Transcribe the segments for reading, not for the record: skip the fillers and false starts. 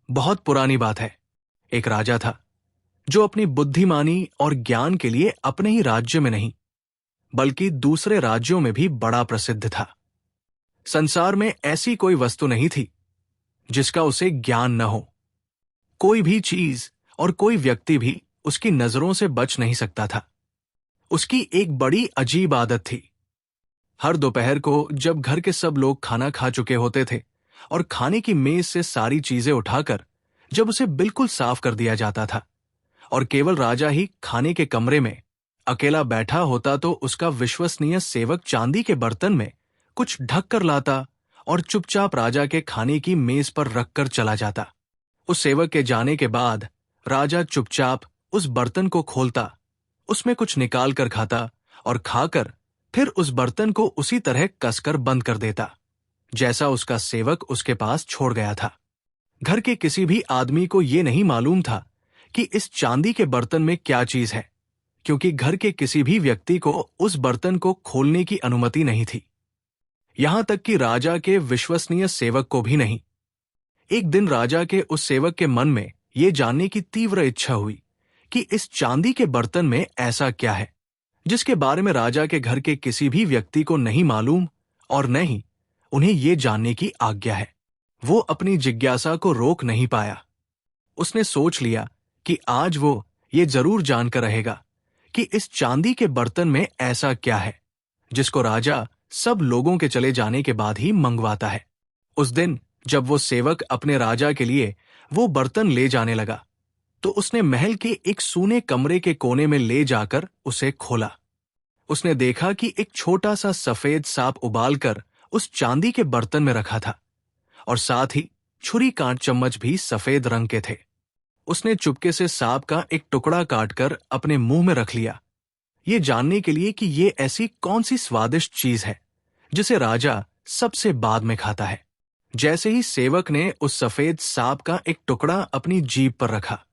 बहुत पुरानी बात है। एक राजा था जो अपनी बुद्धिमानी और ज्ञान के लिए अपने ही राज्य में नहीं बल्कि दूसरे राज्यों में भी बड़ा प्रसिद्ध था। संसार में ऐसी कोई वस्तु नहीं थी जिसका उसे ज्ञान न हो। कोई भी चीज और कोई व्यक्ति भी उसकी नजरों से बच नहीं सकता था। उसकी एक बड़ी अजीब आदत थी। हर दोपहर को जब घर के सब लोग खाना खा चुके होते थे और खाने की मेज से सारी चीजें उठाकर जब उसे बिल्कुल साफ कर दिया जाता था और केवल राजा ही खाने के कमरे में अकेला बैठा होता तो उसका विश्वसनीय सेवक चांदी के बर्तन में कुछ ढक कर लाता और चुपचाप राजा के खाने की मेज पर रखकर चला जाता। उस सेवक के जाने के बाद राजा चुपचाप उस बर्तन को खोलता, उसमें कुछ निकाल कर खाता और खाकर फिर उस बर्तन को उसी तरह कसकर बंद कर देता जैसा उसका सेवक उसके पास छोड़ गया था। घर के किसी भी आदमी को यह नहीं मालूम था कि इस चांदी के बर्तन में क्या चीज है, क्योंकि घर के किसी भी व्यक्ति को उस बर्तन को खोलने की अनुमति नहीं थी, यहां तक कि राजा के विश्वसनीय सेवक को भी नहीं। एक दिन राजा के उस सेवक के मन में यह जानने की तीव्र इच्छा हुई कि इस चांदी के बर्तन में ऐसा क्या है जिसके बारे में राजा के घर के किसी भी व्यक्ति को नहीं मालूम और न ही उन्हें यह जानने की आज्ञा है। वो अपनी जिज्ञासा को रोक नहीं पाया। उसने सोच लिया कि आज वो ये जरूर जानकर रहेगा कि इस चांदी के बर्तन में ऐसा क्या है जिसको राजा सब लोगों के चले जाने के बाद ही मंगवाता है। उस दिन जब वो सेवक अपने राजा के लिए वो बर्तन ले जाने लगा तो उसने महल के एक सूने कमरे के कोने में ले जाकर उसे खोला। उसने देखा कि एक छोटा सा सफेद सांप उबालकर उस चांदी के बर्तन में रखा था और साथ ही छुरी कांट चम्मच भी सफेद रंग के थे। उसने चुपके से सांप का एक टुकड़ा काटकर अपने मुंह में रख लिया, ये जानने के लिए कि ये ऐसी कौन सी स्वादिष्ट चीज है जिसे राजा सबसे बाद में खाता है। जैसे ही सेवक ने उस सफेद सांप का एक टुकड़ा अपनी जीभ पर रखा,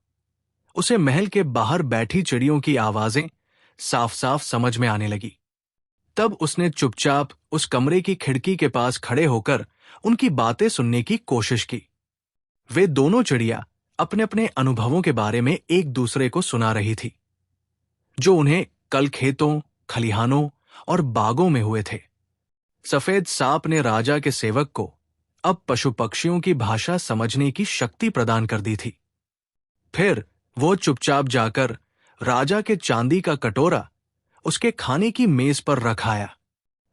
उसे महल के बाहर बैठी चिड़ियों की आवाजें साफ साफ समझ में आने लगी। तब उसने चुपचाप उस कमरे की खिड़की के पास खड़े होकर उनकी बातें सुनने की कोशिश की। वे दोनों चिड़िया अपने अपने अनुभवों के बारे में एक दूसरे को सुना रही थी, जो उन्हें कल खेतों, खलिहानों और बागों में हुए थे। सफेद सांप ने राजा के सेवक को अब पशु पक्षियों की भाषा समझने की शक्ति प्रदान कर दी थी। फिर वो चुपचाप जाकर राजा के चांदी का कटोरा उसके खाने की मेज पर रखाया।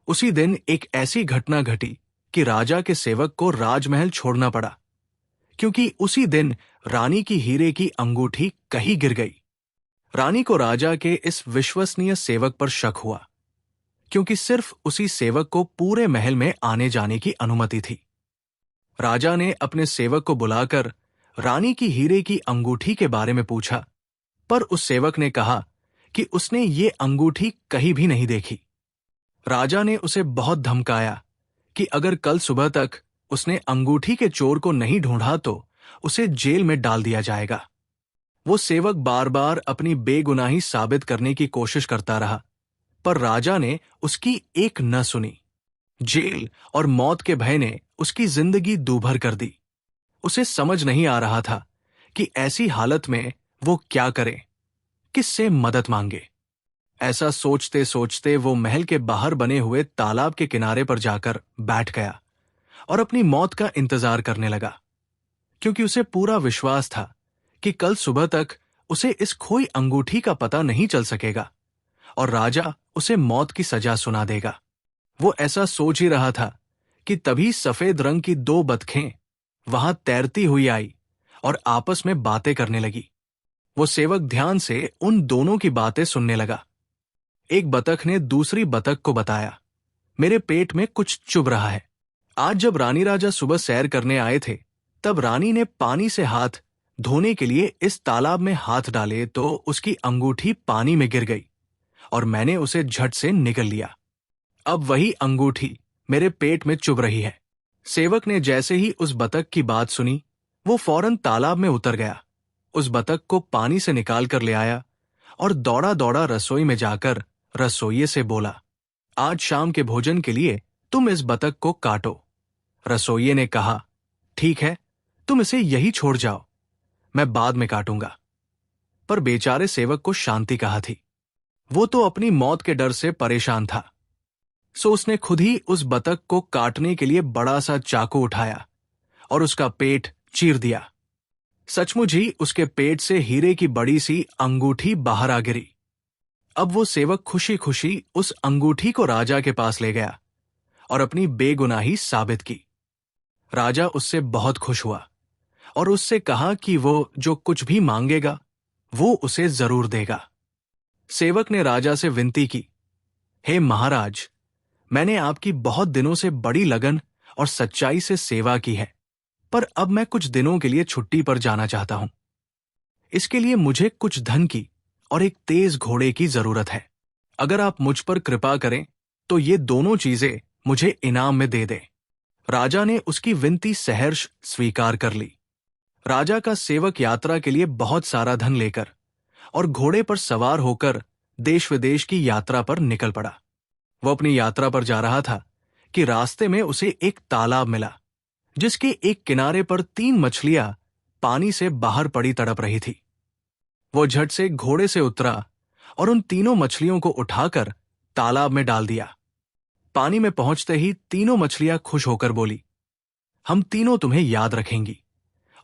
उसी दिन एक ऐसी घटना घटी कि राजा के सेवक को राजमहल छोड़ना पड़ा, क्योंकि उसी दिन रानी की हीरे की अंगूठी कहीं गिर गई। रानी को राजा के इस विश्वसनीय सेवक पर शक हुआ, क्योंकि सिर्फ उसी सेवक को पूरे महल में आने जाने की अनुमति थी। राजा ने अपने सेवक को बुलाकर रानी की हीरे की अंगूठी के बारे में पूछा, पर उस सेवक ने कहा कि उसने ये अंगूठी कहीं भी नहीं देखी। राजा ने उसे बहुत धमकाया कि अगर कल सुबह तक उसने अंगूठी के चोर को नहीं ढूंढा तो उसे जेल में डाल दिया जाएगा। वो सेवक बार बार अपनी बेगुनाही साबित करने की कोशिश करता रहा, पर राजा ने उसकी एक न सुनी। जेल और मौत के भय ने उसकी जिंदगी दूभर कर दी। उसे समझ नहीं आ रहा था कि ऐसी हालत में वो क्या करे, किससे मदद मांगे। ऐसा सोचते सोचते वो महल के बाहर बने हुए तालाब के किनारे पर जाकर बैठ गया और अपनी मौत का इंतजार करने लगा, क्योंकि उसे पूरा विश्वास था कि कल सुबह तक उसे इस खोई अंगूठी का पता नहीं चल सकेगा और राजा उसे मौत की सजा सुना देगा। वो ऐसा सोच ही रहा था कि तभी सफेद रंग की दो बतखें वहां तैरती हुई आई और आपस में बातें करने लगी। वो सेवक ध्यान से उन दोनों की बातें सुनने लगा। एक बतख ने दूसरी बतख को बताया, मेरे पेट में कुछ चुभ रहा है। आज जब रानी राजा सुबह सैर करने आए थे, तब रानी ने पानी से हाथ धोने के लिए इस तालाब में हाथ डाले तो उसकी अंगूठी पानी में गिर गई और मैंने उसे झट से निगल लिया। अब वही अंगूठी मेरे पेट में चुभ रही है। सेवक ने जैसे ही उस बतख की बात सुनी, वो फौरन तालाब में उतर गया, उस बतख को पानी से निकाल कर ले आया और दौड़ा दौड़ा रसोई में जाकर रसोइये से बोला, आज शाम के भोजन के लिए तुम इस बतख को काटो। रसोइये ने कहा, ठीक है, तुम इसे यही छोड़ जाओ, मैं बाद में काटूंगा। पर बेचारे सेवक को शांति कहाँ थी। वो तो अपनी मौत के डर से परेशान था। सो उसने खुद ही उस बतख को काटने के लिए बड़ा सा चाकू उठाया और उसका पेट चीर दिया। सचमुच ही उसके पेट से हीरे की बड़ी सी अंगूठी बाहर आ गिरी। अब वो सेवक खुशी खुशी उस अंगूठी को राजा के पास ले गया और अपनी बेगुनाही साबित की। राजा उससे बहुत खुश हुआ और उससे कहा कि वो जो कुछ भी मांगेगा वो उसे जरूर देगा। सेवक ने राजा से विनती की, हे महाराज, मैंने आपकी बहुत दिनों से बड़ी लगन और सच्चाई से सेवा की है, पर अब मैं कुछ दिनों के लिए छुट्टी पर जाना चाहता हूं। इसके लिए मुझे कुछ धन की और एक तेज घोड़े की जरूरत है। अगर आप मुझ पर कृपा करें तो ये दोनों चीजें मुझे इनाम में दे दें। राजा ने उसकी विनती सहर्ष स्वीकार कर ली। राजा का सेवक यात्रा के लिए बहुत सारा धन लेकर और घोड़े पर सवार होकर देश विदेश की यात्रा पर निकल पड़ा। वो अपनी यात्रा पर जा रहा था कि रास्ते में उसे एक तालाब मिला, जिसके एक किनारे पर 3 मछलियां पानी से बाहर पड़ी तड़प रही थी। वो झट से घोड़े से उतरा और उन तीनों मछलियों को उठाकर तालाब में डाल दिया। पानी में पहुंचते ही तीनों मछलियां खुश होकर बोली, हम तीनों तुम्हें याद रखेंगी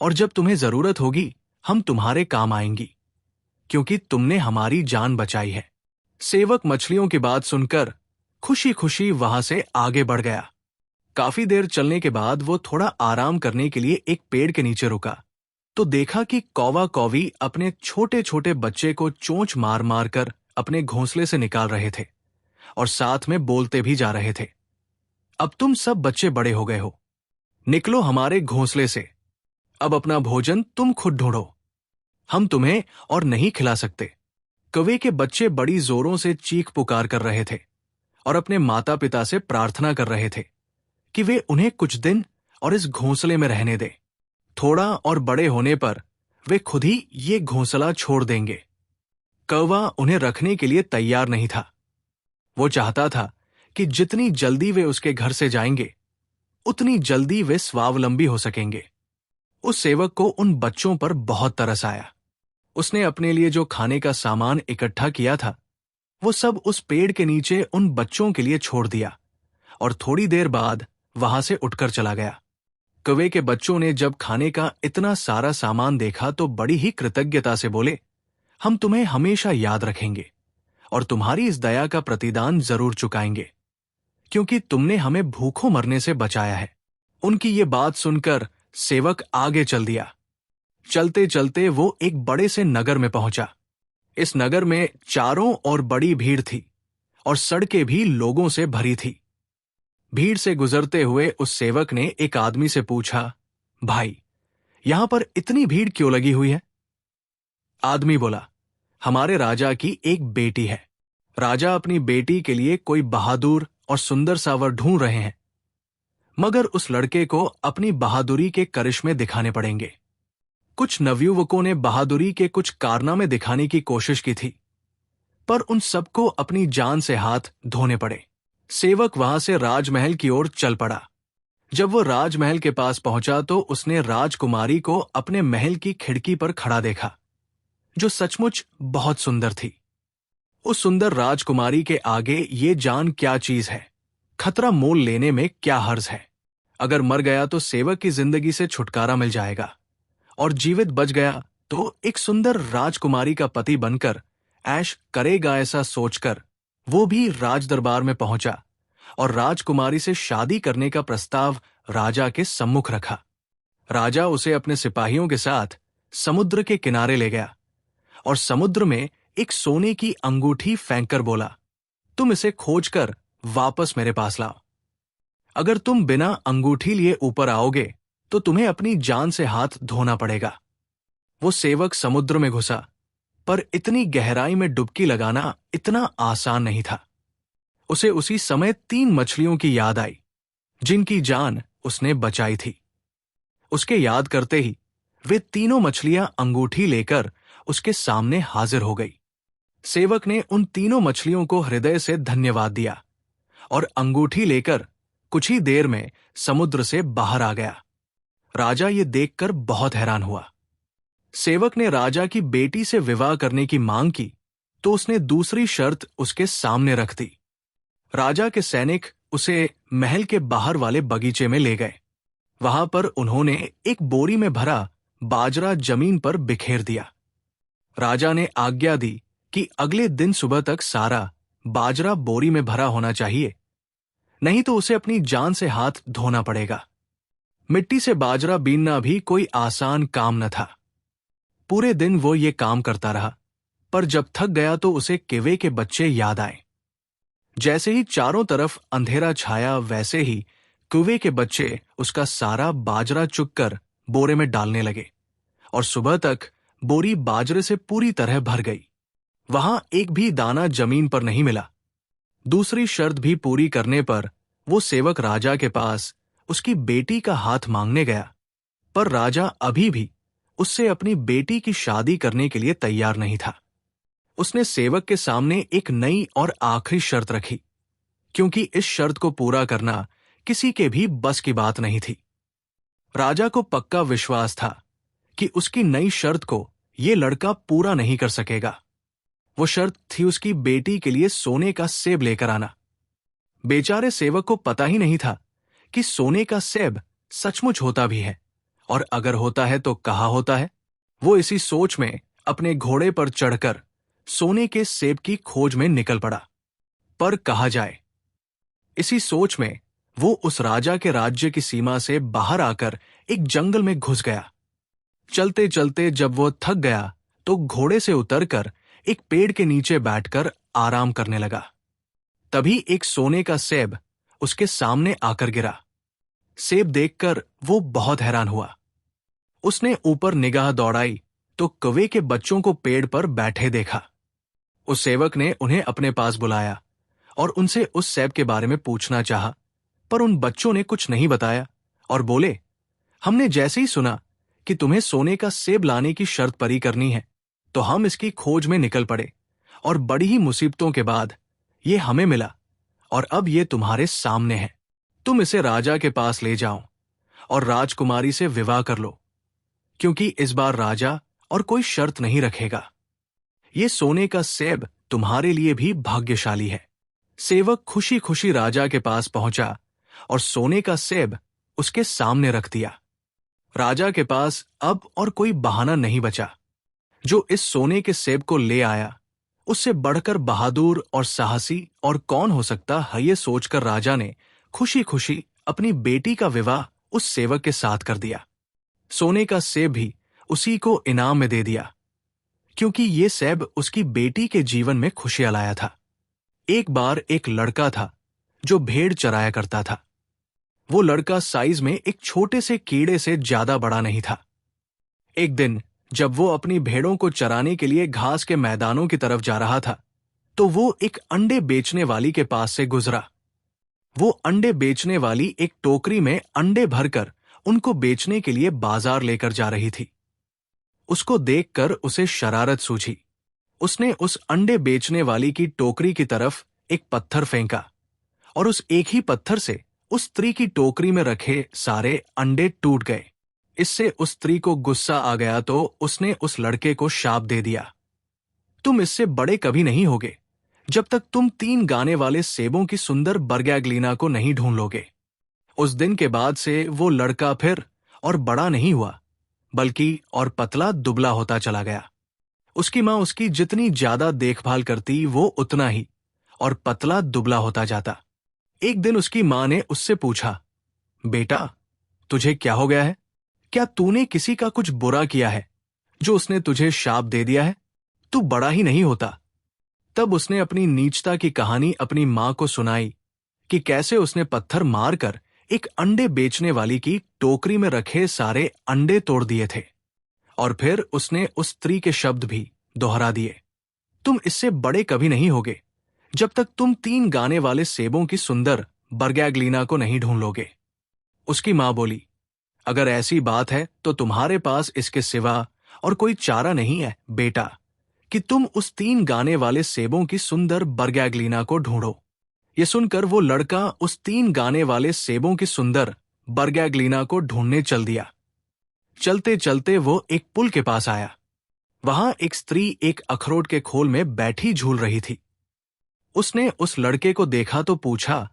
और जब तुम्हें जरूरत होगी हम तुम्हारे काम आएंगी, क्योंकि तुमने हमारी जान बचाई है। सेवक मछलियों की बात सुनकर खुशी खुशी वहां से आगे बढ़ गया। काफी देर चलने के बाद वो थोड़ा आराम करने के लिए एक पेड़ के नीचे रुका तो देखा कि कौवा कौवी अपने छोटे छोटे बच्चे को चोंच मार मार कर अपने घोंसले से निकाल रहे थे और साथ में बोलते भी जा रहे थे, अब तुम सब बच्चे बड़े हो गए हो, निकलो हमारे घोंसले से, अब अपना भोजन तुम खुद ढूंढो, हम तुम्हें और नहीं खिला सकते। कौवे के बच्चे बड़ी जोरों से चीख पुकार कर रहे थे और अपने माता पिता से प्रार्थना कर रहे थे कि वे उन्हें कुछ दिन और इस घोंसले में रहने दें। थोड़ा और बड़े होने पर वे खुद ही ये घोंसला छोड़ देंगे। कौवा उन्हें रखने के लिए तैयार नहीं था। वो चाहता था कि जितनी जल्दी वे उसके घर से जाएंगे उतनी जल्दी वे स्वावलंबी हो सकेंगे। उस सेवक को उन बच्चों पर बहुत तरस आया। उसने अपने लिए जो खाने का सामान इकट्ठा किया था वो सब उस पेड़ के नीचे उन बच्चों के लिए छोड़ दिया और थोड़ी देर बाद वहां से उठकर चला गया। कौवे के बच्चों ने जब खाने का इतना सारा सामान देखा तो बड़ी ही कृतज्ञता से बोले, हम तुम्हें हमेशा याद रखेंगे और तुम्हारी इस दया का प्रतिदान जरूर चुकाएंगे, क्योंकि तुमने हमें भूखों मरने से बचाया है। उनकी ये बात सुनकर सेवक आगे चल दिया। चलते चलते वो एक बड़े से नगर में पहुंचा। इस नगर में चारों ओर बड़ी भीड़ थी और सड़कें भी लोगों से भरी थी। भीड़ से गुजरते हुए उस सेवक ने एक आदमी से पूछा, भाई, यहां पर इतनी भीड़ क्यों लगी हुई है? आदमी बोला, हमारे राजा की एक बेटी है। राजा अपनी बेटी के लिए कोई बहादुर और सुंदर सा वर ढूंढ रहे हैं, मगर उस लड़के को अपनी बहादुरी के करिश्मे दिखाने पड़ेंगे। कुछ नवयुवकों ने बहादुरी के कुछ कारनामे दिखाने की कोशिश की थी, पर उन सबको अपनी जान से हाथ धोने पड़े। सेवक वहां से राजमहल की ओर चल पड़ा। जब वो राजमहल के पास पहुंचा तो उसने राजकुमारी को अपने महल की खिड़की पर खड़ा देखा, जो सचमुच बहुत सुंदर थी। उस सुंदर राजकुमारी के आगे ये जान क्या चीज है, खतरा मोल लेने में क्या हर्ज है। अगर मर गया तो सेवक की जिंदगी से छुटकारा मिल जाएगा और जीवित बच गया तो एक सुंदर राजकुमारी का पति बनकर ऐश करेगा। ऐसा सोचकर वो भी राजदरबार में पहुंचा और राजकुमारी से शादी करने का प्रस्ताव राजा के सम्मुख रखा। राजा उसे अपने सिपाहियों के साथ समुद्र के किनारे ले गया और समुद्र में एक सोने की अंगूठी फेंककर बोला, तुम इसे खोजकर वापस मेरे पास लाओ। अगर तुम बिना अंगूठी लिए ऊपर आओगे तो तुम्हें अपनी जान से हाथ धोना पड़ेगा। वो सेवक समुद्र में घुसा, पर इतनी गहराई में डुबकी लगाना इतना आसान नहीं था। उसे उसी समय 3 मछलियों की याद आई, जिनकी जान उसने बचाई थी। उसके याद करते ही वे तीनों मछलियां अंगूठी लेकर उसके सामने हाजिर हो गई। सेवक ने उन तीनों मछलियों को हृदय से धन्यवाद दिया और अंगूठी लेकर कुछ ही देर में समुद्र से बाहर आ गया। राजा ये देखकर बहुत हैरान हुआ। सेवक ने राजा की बेटी से विवाह करने की मांग की तो उसने दूसरी शर्त उसके सामने रख दी। राजा के सैनिक उसे महल के बाहर वाले बगीचे में ले गए। वहां पर उन्होंने एक बोरी में भरा बाजरा जमीन पर बिखेर दिया। राजा ने आज्ञा दी कि अगले दिन सुबह तक सारा बाजरा बोरी में भरा होना चाहिए, नहीं तो उसे अपनी जान से हाथ धोना पड़ेगा। मिट्टी से बाजरा बीनना भी कोई आसान काम न था। पूरे दिन वो ये काम करता रहा, पर जब थक गया तो उसे किवे के बच्चे याद आए। जैसे ही चारों तरफ अंधेरा छाया, वैसे ही कुएं के बच्चे उसका सारा बाजरा चुगकर बोरे में डालने लगे और सुबह तक बोरी बाजरे से पूरी तरह भर गई। वहां एक भी दाना जमीन पर नहीं मिला। दूसरी शर्त भी पूरी करने पर वो सेवक राजा के पास उसकी बेटी का हाथ मांगने गया, पर राजा अभी भी उससे अपनी बेटी की शादी करने के लिए तैयार नहीं था। उसने सेवक के सामने एक नई और आखिरी शर्त रखी, क्योंकि इस शर्त को पूरा करना किसी के भी बस की बात नहीं थी। राजा को पक्का विश्वास था कि उसकी नई शर्त को ये लड़का पूरा नहीं कर सकेगा। वो शर्त थी उसकी बेटी के लिए सोने का सेब लेकर आना। बेचारे सेवक को पता ही नहीं था कि सोने का सेब सचमुच होता भी है, और अगर होता है तो कहाँ होता है। वो इसी सोच में अपने घोड़े पर चढ़कर सोने के सेब की खोज में निकल पड़ा। पर कहाँ जाए? इसी सोच में वो उस राजा के राज्य की सीमा से बाहर आकर एक जंगल में घुस गया। चलते चलते जब वो थक गया तो घोड़े से उतरकर एक पेड़ के नीचे बैठकर आराम करने लगा। तभी एक सोने का सेब उसके सामने आकर गिरा। सेब देखकर वो बहुत हैरान हुआ। उसने ऊपर निगाह दौड़ाई तो कौवे के बच्चों को पेड़ पर बैठे देखा। उस सेवक ने उन्हें अपने पास बुलाया और उनसे उस सेब के बारे में पूछना चाहा, पर उन बच्चों ने कुछ नहीं बताया और बोले, हमने जैसे ही सुना कि तुम्हें सोने का सेब लाने की शर्त पूरी करनी है तो हम इसकी खोज में निकल पड़े, और बड़ी ही मुसीबतों के बाद ये हमें मिला और अब ये तुम्हारे सामने है। तुम इसे राजा के पास ले जाओ और राजकुमारी से विवाह कर लो, क्योंकि इस बार राजा और कोई शर्त नहीं रखेगा। ये सोने का सेब तुम्हारे लिए भी भाग्यशाली है। सेवक खुशी खुशी राजा के पास पहुंचा और सोने का सेब उसके सामने रख दिया। राजा के पास अब और कोई बहाना नहीं बचा। जो इस सोने के सेब को ले आया, उससे बढ़कर बहादुर और साहसी और कौन हो सकता है, ये सोचकर राजा ने खुशी खुशी अपनी बेटी का विवाह उस सेवक के साथ कर दिया। सोने का सेब भी उसी को इनाम में दे दिया, क्योंकि ये सेब उसकी बेटी के जीवन में खुशियां लाया था। एक बार एक लड़का था जो भेड़ चराया करता था। वो लड़का साइज में एक छोटे से कीड़े से ज्यादा बड़ा नहीं था। एक दिन जब वो अपनी भेड़ों को चराने के लिए घास के मैदानों की तरफ जा रहा था, तो वो एक अंडे बेचने वाली के पास से गुजरा। वो अंडे बेचने वाली एक टोकरी में अंडे भरकर उनको बेचने के लिए बाजार लेकर जा रही थी। उसको देखकर उसे शरारत सूझी। उसने उस अंडे बेचने वाली की टोकरी की तरफ एक पत्थर फेंका और उस एक ही पत्थर से उस स्त्री की टोकरी में रखे सारे अंडे टूट गए। इससे उस स्त्री को गुस्सा आ गया तो उसने उस लड़के को शाप दे दिया, तुम इससे बड़े कभी नहीं होगे जब तक तुम 3 गाने वाले सेबों की सुंदर बरगैगलीना को नहीं ढूंढ लोगे। उस दिन के बाद से वो लड़का फिर और बड़ा नहीं हुआ, बल्कि और पतला दुबला होता चला गया। उसकी मां उसकी जितनी ज्यादा देखभाल करती, वो उतना ही और पतला दुबला होता जाता। एक दिन उसकी मां ने उससे पूछा, बेटा, तुझे क्या हो गया है? क्या तूने किसी का कुछ बुरा किया है जो उसने तुझे शाप दे दिया है? तू बड़ा ही नहीं होता। तब उसने अपनी नीचता की कहानी अपनी मां को सुनाई कि कैसे उसने पत्थर मारकर एक अंडे बेचने वाली की टोकरी में रखे सारे अंडे तोड़ दिए थे। और फिर उसने उस स्त्री के शब्द भी दोहरा दिए, तुम इससे बड़े कभी नहीं होगे जब तक तुम 3 गाने वाले सेबों की सुंदर बरगैगलीना को नहीं ढूंढ लोगे। उसकी मां बोली, अगर ऐसी बात है तो तुम्हारे पास इसके सिवा और कोई चारा नहीं है बेटा कि तुम उस 3 गाने वाले सेबों की सुंदर बरगैगलीना को ढूंढो। ये सुनकर वो लड़का उस 3 गाने वाले सेबों की सुंदर बरगैगलीना को ढूंढने चल दिया। चलते चलते वो एक पुल के पास आया। वहां एक स्त्री एक अखरोट के खोल में बैठी झूल रही थी। उसने उस लड़के को देखा तो पूछा,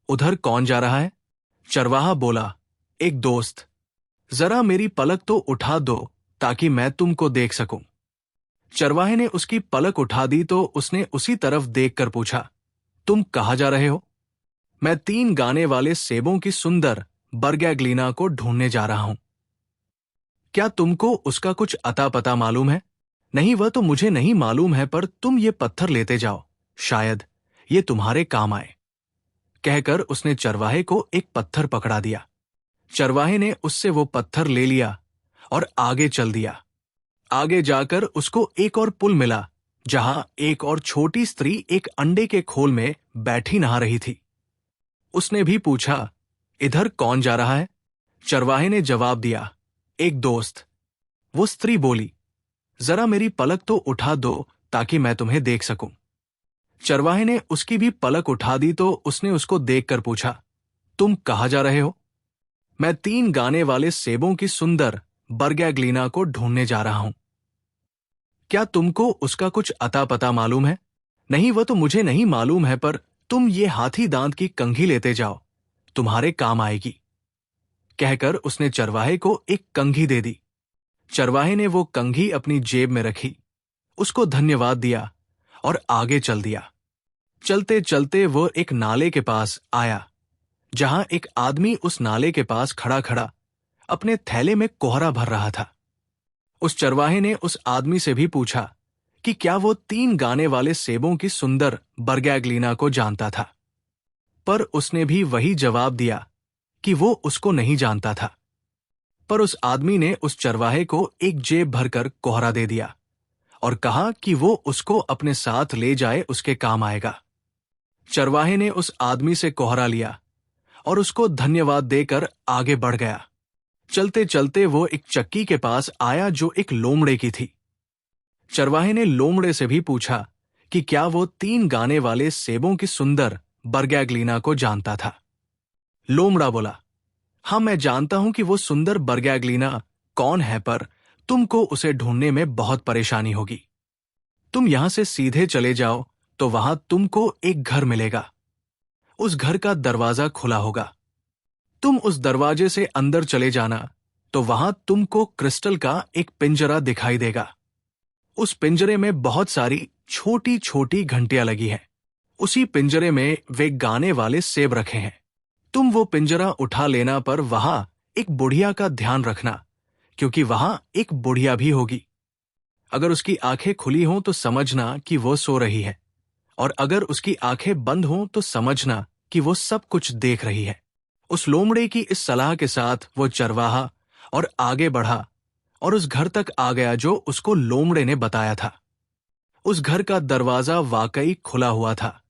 उधर कौन जा रहा है? चरवाहा बोला, एक दोस्त। जरा मेरी पलक तो उठा दो ताकि मैं तुमको देख सकूं। चरवाहे ने उसकी पलक उठा दी तो उसने उसी तरफ देखकर पूछा, तुम कहाँ जा रहे हो? मैं 3 गाने वाले सेबों की सुंदर बरगैग्लिना को ढूंढने जा रहा हूं। क्या तुमको उसका कुछ अता पता मालूम है? नहीं, वह तो मुझे नहीं मालूम है, पर तुम ये पत्थर लेते जाओ, शायद ये तुम्हारे काम आए। कहकर उसने चरवाहे को एक पत्थर पकड़ा दिया। चरवाहे ने उससे वो पत्थर ले लिया और आगे चल दिया। आगे जाकर उसको एक और पुल मिला, जहां एक और छोटी स्त्री एक अंडे के खोल में बैठी नहा रही थी। उसने भी पूछा, इधर कौन जा रहा है? चरवाहे ने जवाब दिया, एक दोस्त। वो स्त्री बोली, जरा मेरी पलक तो उठा दो ताकि मैं तुम्हें देख सकूं। चरवाहे ने उसकी भी पलक उठा दी तो उसने उसको देखकर पूछा, तुम कहाँ जा रहे हो? मैं 3 गाने वाले सेबों की सुंदर बरगैग्लिना को ढूंढने जा रहा हूं। क्या तुमको उसका कुछ अता पता मालूम है? नहीं, वह तो मुझे नहीं मालूम है, पर तुम ये हाथी दांत की कंघी लेते जाओ, तुम्हारे काम आएगी। कहकर उसने चरवाहे को एक कंघी दे दी। चरवाहे ने वो कंघी अपनी जेब में रखी, उसको धन्यवाद दिया और आगे चल दिया। चलते चलते वो एक नाले के पास आया, जहां एक आदमी उस नाले के पास खड़ा खड़ा अपने थैले में कोहरा भर रहा था। उस चरवाहे ने उस आदमी से भी पूछा कि क्या वो 3 गाने वाले सेबों की सुंदर बरगैग्लिना को जानता था, पर उसने भी वही जवाब दिया कि वो उसको नहीं जानता था। पर उस आदमी ने उस चरवाहे को एक जेब भरकर कोहरा दे दिया और कहा कि वो उसको अपने साथ ले जाए, उसके काम आएगा। चरवाहे ने उस आदमी से कोहरा लिया और उसको धन्यवाद देकर आगे बढ़ गया। चलते चलते वो एक चक्की के पास आया जो एक लोमड़े की थी। चरवाहे ने लोमड़े से भी पूछा कि क्या वो 3 गाने वाले सेबों की सुंदर बरगैग्लिना को जानता था। लोमड़ा बोला, हाँ, मैं जानता हूं कि वो सुंदर बरगैग्लिना कौन है, पर तुमको उसे ढूंढने में बहुत परेशानी होगी। तुम यहां से सीधे चले जाओ तो वहां तुमको एक घर मिलेगा। उस घर का दरवाजा खुला होगा। तुम उस दरवाजे से अंदर चले जाना तो वहां तुमको क्रिस्टल का एक पिंजरा दिखाई देगा। उस पिंजरे में बहुत सारी छोटी छोटी घंटियां लगी हैं। उसी पिंजरे में वे गाने वाले सेब रखे हैं। तुम वो पिंजरा उठा लेना, पर वहां एक बुढ़िया का ध्यान रखना, क्योंकि वहां एक बुढ़िया भी होगी। अगर उसकी आंखें खुली हों तो समझना कि वो सो रही है, और अगर उसकी आंखें बंद हों तो समझना कि वो सब कुछ देख रही है। उस लोमड़े की इस सलाह के साथ वो चरवाहा और आगे बढ़ा और उस घर तक आ गया जो उसको लोमड़े ने बताया था। उस घर का दरवाजा वाकई खुला हुआ था,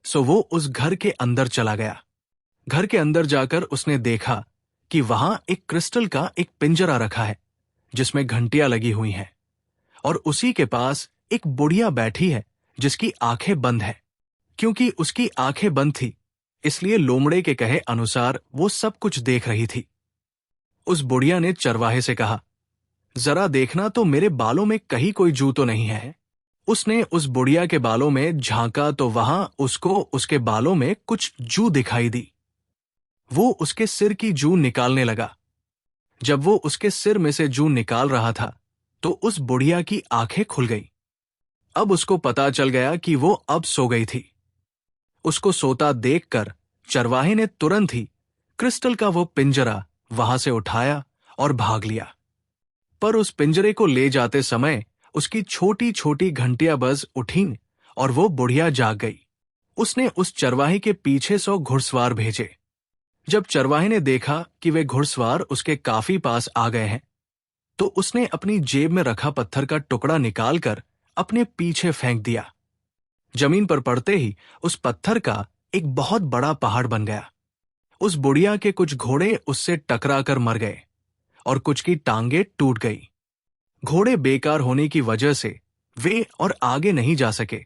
सो वो उस घर के अंदर चला गया। घर के अंदर जाकर उसने देखा कि वहां एक क्रिस्टल का एक पिंजरा रखा है, जिसमें घंटियां लगी हुई हैं, और उसी के पास एक बुढ़िया बैठी है जिसकी आंखें बंद है। क्योंकि उसकी आंखें बंद थी, इसलिए लोमड़े के कहे अनुसार वो सब कुछ देख रही थी। उस बुढ़िया ने चरवाहे से कहा, जरा देखना तो मेरे बालों में कहीं कोई जू तो नहीं है। उसने उस बुढ़िया के बालों में झांका तो वहां उसको उसके बालों में कुछ जू दिखाई दी। वो उसके सिर की जू निकालने लगा। जब वो उसके सिर में से जू निकाल रहा था तो उस बुढ़िया की आंखें खुल गई। अब उसको पता चल गया कि वो अब सो गई थी। उसको सोता देखकर चरवाहे ने तुरंत ही क्रिस्टल का वो पिंजरा वहां से उठाया और भाग लिया। पर उस पिंजरे को ले जाते समय उसकी छोटी छोटी घंटियां बज उठीं और वो बुढ़िया जाग गई। उसने उस चरवाहे के पीछे 100 घुड़सवार भेजे। जब चरवाहे ने देखा कि वे घुड़सवार उसके काफी पास आ गए हैं, तो उसने अपनी जेब में रखा पत्थर का टुकड़ा निकालकर अपने पीछे फेंक दिया। जमीन पर पड़ते ही उस पत्थर का एक बहुत बड़ा पहाड़ बन गया। उस बुढ़िया के कुछ घोड़े उससे टकराकर मर गए और कुछ की टांगे टूट गई। घोड़े बेकार होने की वजह से वे और आगे नहीं जा सके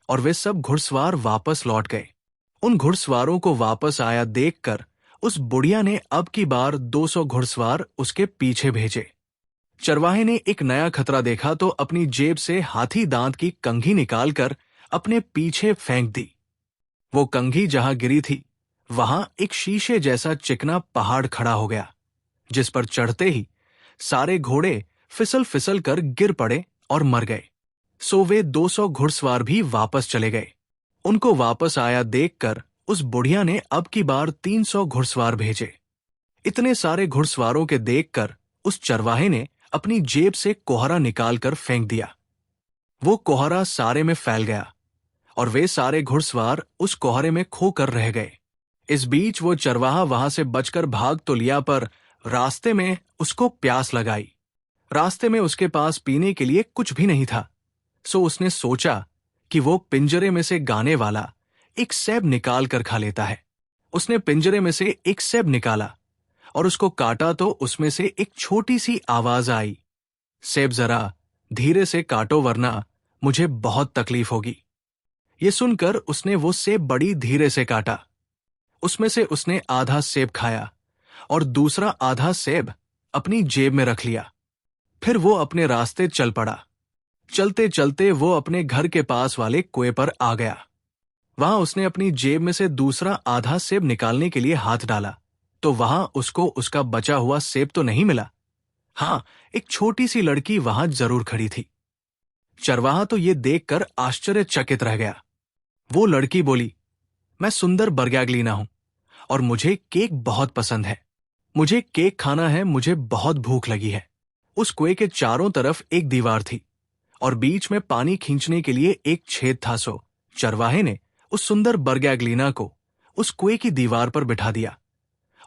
और वे सब घुड़सवार वापस लौट गए। उन घुड़सवारों को वापस आया देखकर उस बुढ़िया ने अब की बार 200 घुड़सवार उसके पीछे भेजे। चरवाहे ने एक नया खतरा देखा तो अपनी जेब से हाथी दांत की कंघी निकालकर अपने पीछे फेंक दी। वो कंघी जहां गिरी थी वहां एक शीशे जैसा चिकना पहाड़ खड़ा हो गया, जिस पर चढ़ते ही सारे घोड़े फिसल फिसल कर गिर पड़े और मर गए। सो वे 200 घुड़सवार भी वापस चले गए। उनको वापस आया देखकर उस बुढ़िया ने अब की बार 300 घुड़सवार भेजे। इतने सारे घुड़सवारों के देखकर उस चरवाहे ने अपनी जेब से कोहरा निकालकर फेंक दिया। वो कोहरा सारे में फैल गया और वे सारे घुड़सवार उस कोहरे में खोकर रह गए। इस बीच वो चरवाहा वहां से बचकर भाग तो लिया, पर रास्ते में उसको प्यास लगाई। रास्ते में उसके पास पीने के लिए कुछ भी नहीं था। सो उसने सोचा कि वो पिंजरे में से गाने वाला एक सेब निकाल कर खा लेता है। उसने पिंजरे में से एक सेब निकाला और उसको काटा तो उसमें से एक छोटी सी आवाज आई, सेब जरा धीरे से काटो वरना मुझे बहुत तकलीफ होगी। ये सुनकर उसने वो सेब बड़ी धीरे से काटा। उसमें से उसने आधा सेब खाया और दूसरा आधा सेब अपनी जेब में रख लिया। फिर वो अपने रास्ते चल पड़ा। चलते चलते वो अपने घर के पास वाले कुएं पर आ गया। वहां उसने अपनी जेब में से दूसरा आधा सेब निकालने के लिए हाथ डाला तो वहां उसको उसका बचा हुआ सेब तो नहीं मिला। हाँ, एक छोटी सी लड़की वहां जरूर खड़ी थी। चरवाहा तो ये देखकर आश्चर्यचकित रह गया। वो लड़की बोली, मैं सुंदर बरगैगलीना हूं और मुझे केक बहुत पसंद है। मुझे केक खाना है, मुझे बहुत भूख लगी है। उस कुएं के चारों तरफ एक दीवार थी और बीच में पानी खींचने के लिए एक छेद था। सो चरवाहे ने उस सुंदर बरगैगलीना को उस कुएं की दीवार पर बिठा दिया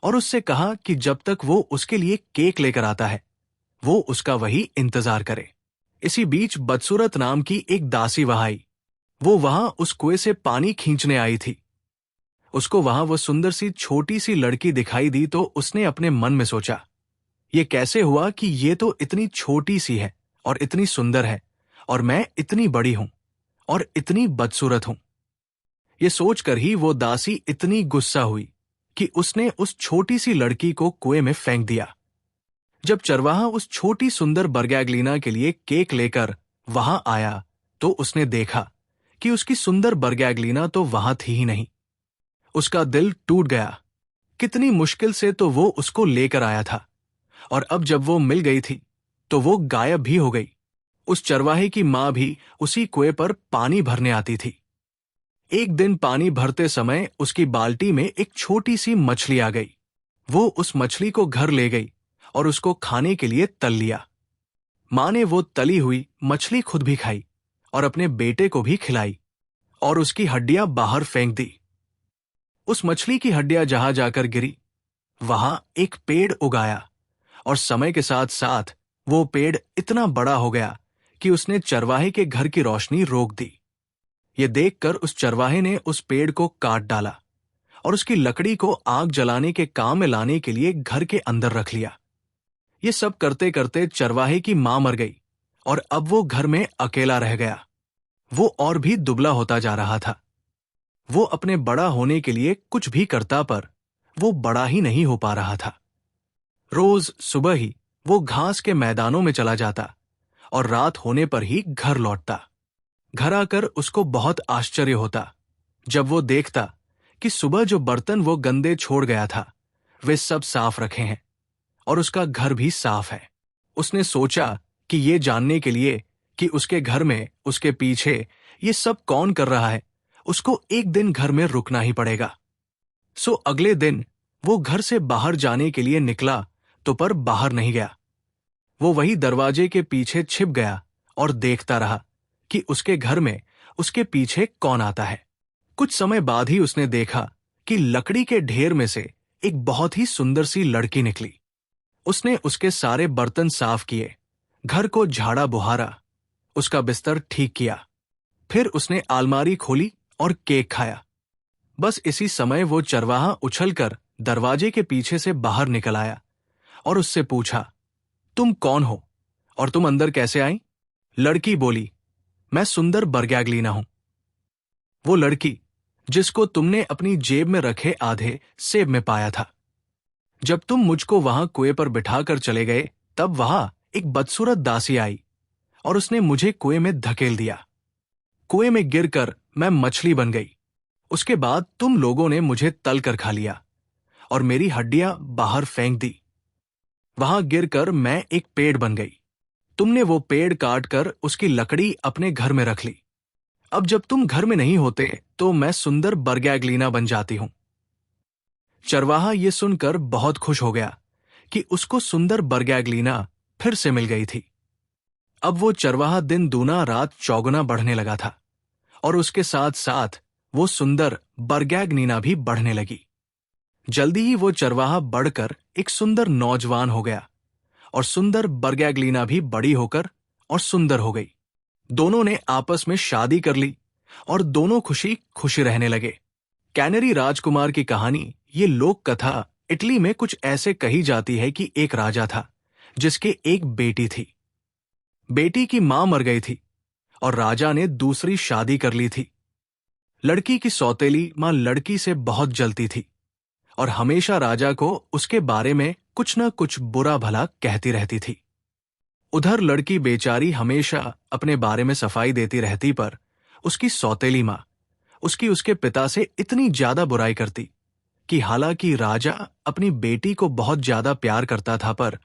और उससे कहा कि जब तक वो उसके लिए केक लेकर आता है वो उसका वही इंतजार करे। इसी बीच बदसूरत नाम की एक दासी वहां आई। वो वहां उस कुएं से पानी खींचने आई थी। उसको वहां वो सुंदर सी छोटी सी लड़की दिखाई दी तो उसने अपने मन में सोचा, ये कैसे हुआ कि ये तो इतनी छोटी सी है और इतनी सुंदर है और मैं इतनी बड़ी हूं और इतनी बदसूरत हूं। ये सोचकर ही वो दासी इतनी गुस्सा हुई कि उसने उस छोटी सी लड़की को कुएं में फेंक दिया। जब चरवाहा उस छोटी सुंदर बरगैगलीना के लिए केक लेकर वहां आया तो उसने देखा कि उसकी सुंदर बरगैगलीना तो वहां थी ही नहीं। उसका दिल टूट गया। कितनी मुश्किल से तो वो उसको लेकर आया था और अब जब वो मिल गई थी तो वो गायब भी हो गई। उस चरवाहे की मां भी उसी कुएं पर पानी भरने आती थी। एक दिन पानी भरते समय उसकी बाल्टी में एक छोटी सी मछली आ गई। वो उस मछली को घर ले गई और उसको खाने के लिए तल लिया। मां ने वो तली हुई मछली खुद भी खाई और अपने बेटे को भी खिलाई और उसकी हड्डियां बाहर फेंक दी। उस मछली की हड्डियां जहां जाकर गिरी वहां एक पेड़ उगाया और समय के साथ साथ वो पेड़ इतना बड़ा हो गया कि उसने चरवाहे के घर की रोशनी रोक दी। ये देखकर उस चरवाहे ने उस पेड़ को काट डाला और उसकी लकड़ी को आग जलाने के काम में लाने के लिए घर के अंदर रख लिया। ये सब करते करते चरवाहे की मां मर गई और अब वो घर में अकेला रह गया। वो और भी दुबला होता जा रहा था। वो अपने बड़ा होने के लिए कुछ भी करता पर वो बड़ा ही नहीं हो पा रहा था। रोज सुबह ही वो घास के मैदानों में चला जाता और रात होने पर ही घर लौटता। घर आकर उसको बहुत आश्चर्य होता जब वो देखता कि सुबह जो बर्तन वो गंदे छोड़ गया था वे सब साफ रखे हैं और उसका घर भी साफ है। उसने सोचा कि ये जानने के लिए कि उसके घर में उसके पीछे ये सब कौन कर रहा है, उसको एक दिन घर में रुकना ही पड़ेगा। सो अगले दिन वो घर से बाहर जाने के लिए निकला तो पर बाहर नहीं गया। वो वही दरवाजे के पीछे छिप गया और देखता रहा कि उसके घर में उसके पीछे कौन आता है। कुछ समय बाद ही उसने देखा कि लकड़ी के ढेर में से एक बहुत ही सुंदर सी लड़की निकली। उसने उसके सारे बर्तन साफ किए, घर को झाड़ा बुहारा, उसका बिस्तर ठीक किया। फिर उसने अलमारी खोली और केक खाया। बस इसी समय वो चरवाहा उछलकर दरवाजे के पीछे से बाहर निकल आया और उससे पूछा, तुम कौन हो और तुम अंदर कैसे आई? लड़की बोली, मैं सुंदर बरगैगलीना हूं। वो लड़की जिसको तुमने अपनी जेब में रखे आधे सेब में पाया था। जब तुम मुझको वहां कुएं पर बिठाकर चले गए तब वहां एक बदसूरत दासी आई और उसने मुझे कुएं में धकेल दिया। कुएं में गिरकर मैं मछली बन गई। उसके बाद तुम लोगों ने मुझे तल कर खा लिया और मेरी हड्डियां बाहर फेंक दी। वहां गिरकर मैं एक पेड़ बन गई। तुमने वो पेड़ काट कर उसकी लकड़ी अपने घर में रख ली। अब जब तुम घर में नहीं होते तो मैं सुंदर बरगैगलीना बन जाती हूं। चरवाहा ये सुनकर बहुत खुश हो गया कि उसको सुंदर बरगैगलीना फिर से मिल गई थी। अब वो चरवाहा दिन दूना रात चौगुना बढ़ने लगा था और उसके साथ साथ वो सुंदर बरगैगनीना भी बढ़ने लगी। जल्दी ही वो चरवाहा बढ़कर एक सुंदर नौजवान हो गया और सुंदर बरगैगलीना भी बड़ी होकर और सुंदर हो गई। दोनों ने आपस में शादी कर ली और दोनों खुशी खुशी रहने लगे। कैनरी राजकुमार की कहानी, ये लोक कथा इटली में कुछ ऐसे कही जाती है कि एक राजा था जिसके एक बेटी थी। बेटी की मां मर गई थी और राजा ने दूसरी शादी कर ली थी। लड़की की सौतेली मां लड़की से बहुत जलती थी और हमेशा राजा को उसके बारे में कुछ न कुछ बुरा भला कहती रहती थी। उधर लड़की बेचारी हमेशा अपने बारे में सफाई देती रहती, पर उसकी सौतेली मां उसके पिता से इतनी ज्यादा बुराई करती कि हालांकि राजा अपनी बेटी को बहुत ज्यादा प्यार करता था, पर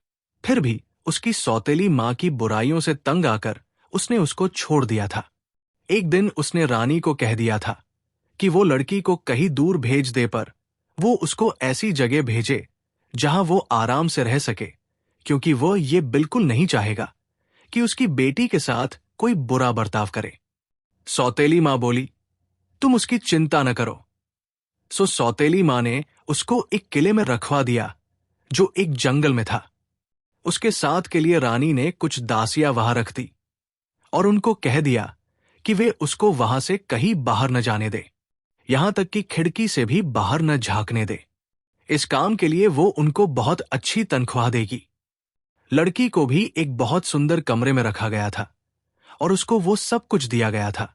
फिर भी उसकी सौतेली मां की बुराइयों से तंग आकर उसने उसको छोड़ दिया था। एक दिन उसने रानी को कह दिया था कि वो लड़की को कहीं दूर भेज दे, पर वो उसको ऐसी जगह भेजे जहां वो आराम से रह सके, क्योंकि वो ये बिल्कुल नहीं चाहेगा कि उसकी बेटी के साथ कोई बुरा बर्ताव करे। सौतेली मां बोली, तुम उसकी चिंता न करो। सो सौतेली मां ने उसको एक किले में रखवा दिया जो एक जंगल में था। उसके साथ के लिए रानी ने कुछ दासियां वहां रख दी और उनको कह दिया कि वे उसको वहां से कहीं बाहर न जाने दे, यहां तक कि खिड़की से भी बाहर न झांकने दे। इस काम के लिए वो उनको बहुत अच्छी तनख्वाह देगी। लड़की को भी एक बहुत सुंदर कमरे में रखा गया था और उसको वो सब कुछ दिया गया था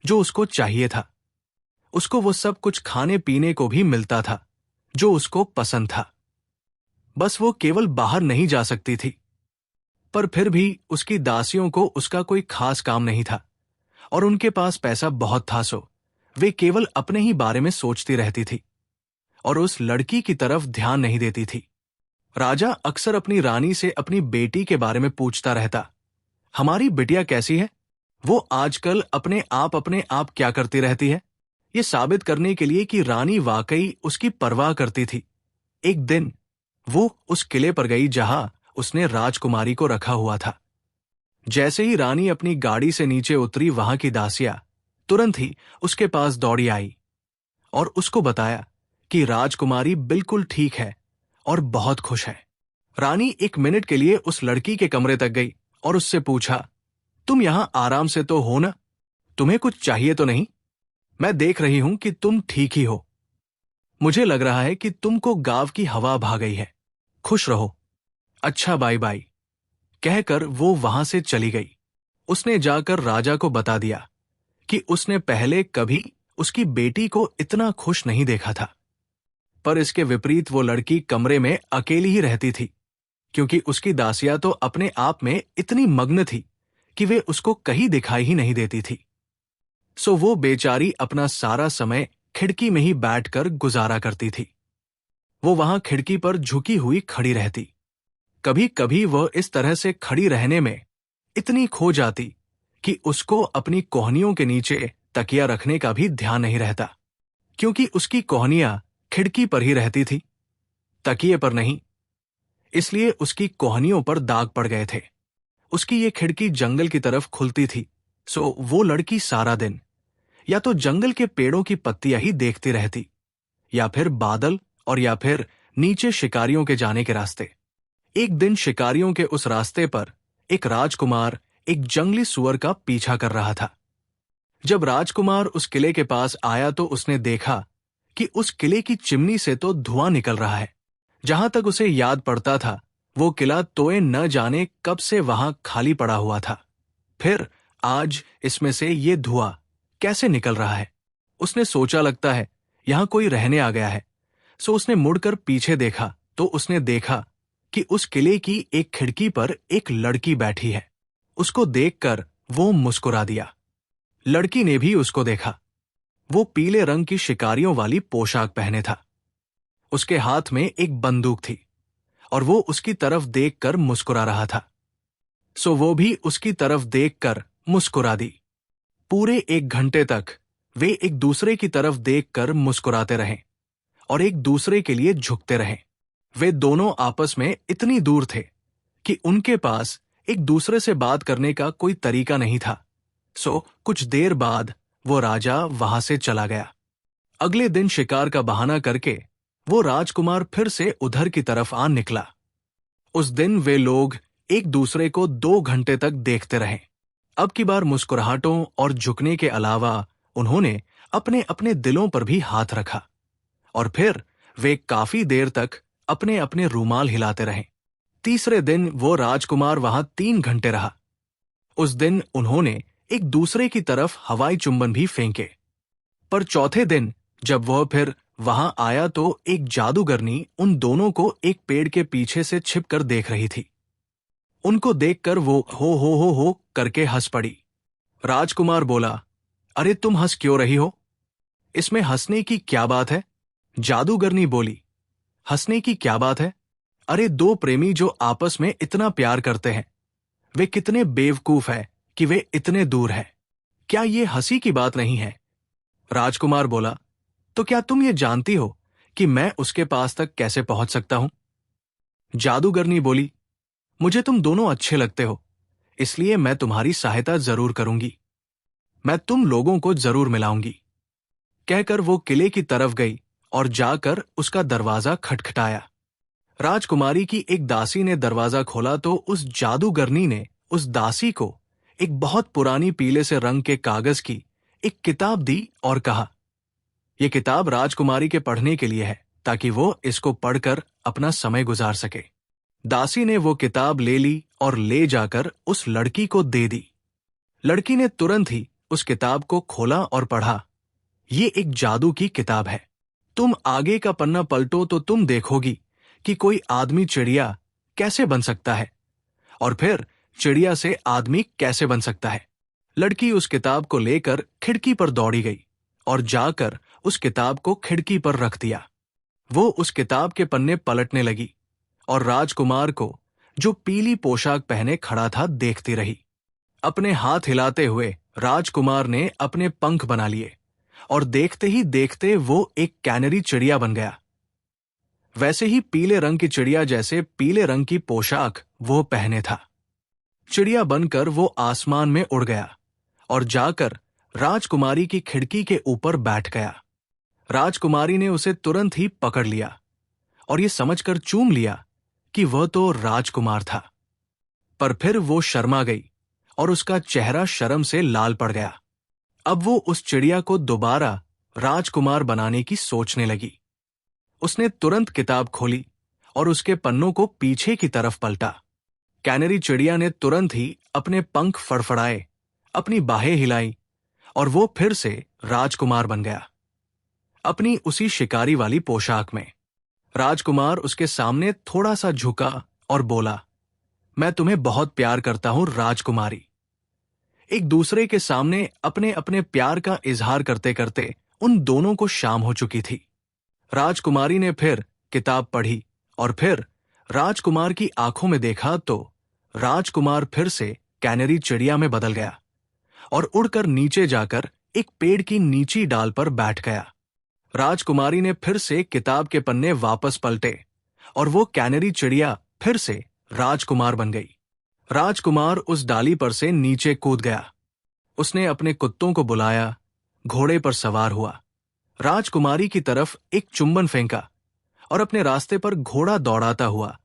जो उसको चाहिए था। उसको वो सब कुछ खाने पीने को भी मिलता था जो उसको पसंद था। बस वो केवल बाहर नहीं जा सकती थी। पर फिर भी उसकी दासियों को उसका कोई खास काम नहीं था और उनके पास पैसा बहुत था, सो वे केवल अपने ही बारे में सोचती रहती थी और उस लड़की की तरफ ध्यान नहीं देती थी। राजा अक्सर अपनी रानी से अपनी बेटी के बारे में पूछता रहता, हमारी बिटिया कैसी है? वो आजकल अपने आप क्या करती रहती है? ये साबित करने के लिए कि रानी वाकई उसकी परवाह करती थी। एक दिन वो उस किले पर गई जहां उसने राजकुमारी को रखा हुआ था। जैसे ही रानी अपनी गाड़ी से नीचे उतरी, वहां की दासियां तुरंत ही उसके पास दौड़ी आई और उसको बताया कि राजकुमारी बिल्कुल ठीक है और बहुत खुश है। रानी एक मिनट के लिए उस लड़की के कमरे तक गई और उससे पूछा, तुम यहां आराम से तो हो ना? तुम्हें कुछ चाहिए तो नहीं? मैं देख रही हूं कि तुम ठीक ही हो। मुझे लग रहा है कि तुमको गांव की हवा भा गई है। खुश रहो। अच्छा, बाय बाय कहकर वो वहां से चली गई। उसने जाकर राजा को बता दिया कि उसने पहले कभी उसकी बेटी को इतना खुश नहीं देखा था। पर इसके विपरीत वो लड़की कमरे में अकेली ही रहती थी, क्योंकि उसकी दासियां तो अपने आप में इतनी मग्न थी कि वे उसको कहीं दिखाई ही नहीं देती थी। सो वो बेचारी अपना सारा समय खिड़की में ही बैठकर गुजारा करती थी। वो वहां खिड़की पर झुकी हुई खड़ी रहती। कभी कभी वह इस तरह से खड़ी रहने में इतनी खो जाती कि उसको अपनी कोहनियों के नीचे तकिया रखने का भी ध्यान नहीं रहता, क्योंकि उसकी कोहनियां खिड़की पर ही रहती थी, तकिए पर नहीं। इसलिए उसकी कोहनियों पर दाग पड़ गए थे। उसकी ये खिड़की जंगल की तरफ खुलती थी, सो वो लड़की सारा दिन या तो जंगल के पेड़ों की पत्तियां ही देखती रहती, या फिर बादल, और या फिर नीचे शिकारियों के जाने के रास्ते। एक दिन शिकारियों के उस रास्ते पर एक राजकुमार एक जंगली सुअर का पीछा कर रहा था। जब राजकुमार उस किले के पास आया तो उसने देखा कि उस किले की चिमनी से तो धुआं निकल रहा है। जहां तक उसे याद पड़ता था, वो किला तोए न जाने कब से वहां खाली पड़ा हुआ था। फिर आज इसमें से ये धुआं कैसे निकल रहा है? उसने सोचा, लगता है यहां कोई रहने आ गया है। सो उसने मुड़कर पीछे देखा तो उसने देखा कि उस किले की एक खिड़की पर एक लड़की बैठी है। उसको देखकर वो मुस्कुरा दिया। लड़की ने भी उसको देखा। वो पीले रंग की शिकारियों वाली पोशाक पहने था। उसके हाथ में एक बंदूक थी और वो उसकी तरफ देखकर मुस्कुरा रहा था। सो वो भी उसकी तरफ देखकर मुस्कुरा दी। पूरे 1 घंटे तक वे एक दूसरे की तरफ देखकर मुस्कुराते रहे और एक दूसरे के लिए झुकते रहे। वे दोनों आपस में इतनी दूर थे कि उनके पास एक दूसरे से बात करने का कोई तरीका नहीं था। सो कुछ देर बाद वो राजा वहां से चला गया। अगले दिन शिकार का बहाना करके वो राजकुमार फिर से उधर की तरफ आ निकला। उस दिन वे लोग एक दूसरे को 2 घंटे तक देखते रहे। अब की बार मुस्कुराहटों और झुकने के अलावा उन्होंने अपने अपने दिलों पर भी हाथ रखा और फिर वे काफी देर तक अपने अपने रूमाल हिलाते रहे। तीसरे दिन वो राजकुमार वहां 3 घंटे रहा। उस दिन उन्होंने एक दूसरे की तरफ हवाई चुंबन भी फेंके। पर चौथे दिन जब वह फिर वहां आया तो एक जादूगरनी उन दोनों को एक पेड़ के पीछे से छिपकर देख रही थी। उनको देखकर वो हो करके हंस पड़ी। राजकुमार बोला, अरे तुम हंस क्यों रही हो? इसमें हंसने की क्या बात है? जादूगरनी बोली, हंसने की क्या बात है? अरे दो प्रेमी जो आपस में इतना प्यार करते हैं, वे कितने बेवकूफ हैं कि वे इतने दूर हैं। क्या ये हंसी की बात नहीं है? राजकुमार बोला, तो क्या तुम ये जानती हो कि मैं उसके पास तक कैसे पहुंच सकता हूं? जादूगरनी बोली, मुझे तुम दोनों अच्छे लगते हो, इसलिए मैं तुम्हारी सहायता जरूर करूंगी। मैं तुम लोगों को जरूर मिलाऊंगी। कहकर वो किले की तरफ गई और जाकर उसका दरवाजा खटखटाया। राजकुमारी की एक दासी ने दरवाजा खोला तो उस जादूगरनी ने उस दासी को एक बहुत पुरानी पीले से रंग के कागज की एक किताब दी और कहा, यह किताब राजकुमारी के पढ़ने के लिए है ताकि वो इसको पढ़कर अपना समय गुजार सके। दासी ने वो किताब ले ली और ले जाकर उस लड़की को दे दी। लड़की ने तुरंत ही उस किताब को खोला और पढ़ा। ये एक जादू की किताब है। तुम आगे का पन्ना पलटो तो तुम देखोगी कि कोई आदमी चिड़िया कैसे बन सकता है और फिर चिड़िया से आदमी कैसे बन सकता है। लड़की उस किताब को लेकर खिड़की पर दौड़ी गई और जाकर उस किताब को खिड़की पर रख दिया। वो उस किताब के पन्ने पलटने लगी और राजकुमार को, जो पीली पोशाक पहने खड़ा था, देखती रही। अपने हाथ हिलाते हुए राजकुमार ने अपने पंख बना लिए और देखते ही देखते वो एक कैनरी चिड़िया बन गया। वैसे ही पीले रंग की चिड़िया जैसे पीले रंग की पोशाक वो पहने था। चिड़िया बनकर वो आसमान में उड़ गया और जाकर राजकुमारी की खिड़की के ऊपर बैठ गया। राजकुमारी ने उसे तुरंत ही पकड़ लिया और ये समझकर चूम लिया कि वह तो राजकुमार था। पर फिर वो शर्मा गई और उसका चेहरा शर्म से लाल पड़ गया। अब वो उस चिड़िया को दोबारा राजकुमार बनाने की सोचने लगी। उसने तुरंत किताब खोली और उसके पन्नों को पीछे की तरफ पलटा। कैनरी चिड़िया ने तुरंत ही अपने पंख फड़फड़ाए, अपनी बाहें हिलाई और वो फिर से राजकुमार बन गया, अपनी उसी शिकारी वाली पोशाक में। राजकुमार उसके सामने थोड़ा सा झुका और बोला, मैं तुम्हें बहुत प्यार करता हूं राजकुमारी। एक दूसरे के सामने अपने अपने प्यार का इजहार करते करते उन दोनों को शाम हो चुकी थी। राजकुमारी ने फिर किताब पढ़ी और फिर राजकुमार की आंखों में देखा तो राजकुमार फिर से कैनरी चिड़िया में बदल गया और उड़कर नीचे जाकर एक पेड़ की नीची डाल पर बैठ गया। राजकुमारी ने फिर से किताब के पन्ने वापस पलटे और वो कैनरी चिड़िया फिर से राजकुमार बन गई। राजकुमार उस डाली पर से नीचे कूद गया। उसने अपने कुत्तों को बुलाया, घोड़े पर सवार हुआ, राजकुमारी की तरफ एक चुंबन फेंका और अपने रास्ते पर घोड़ा दौड़ाता हुआ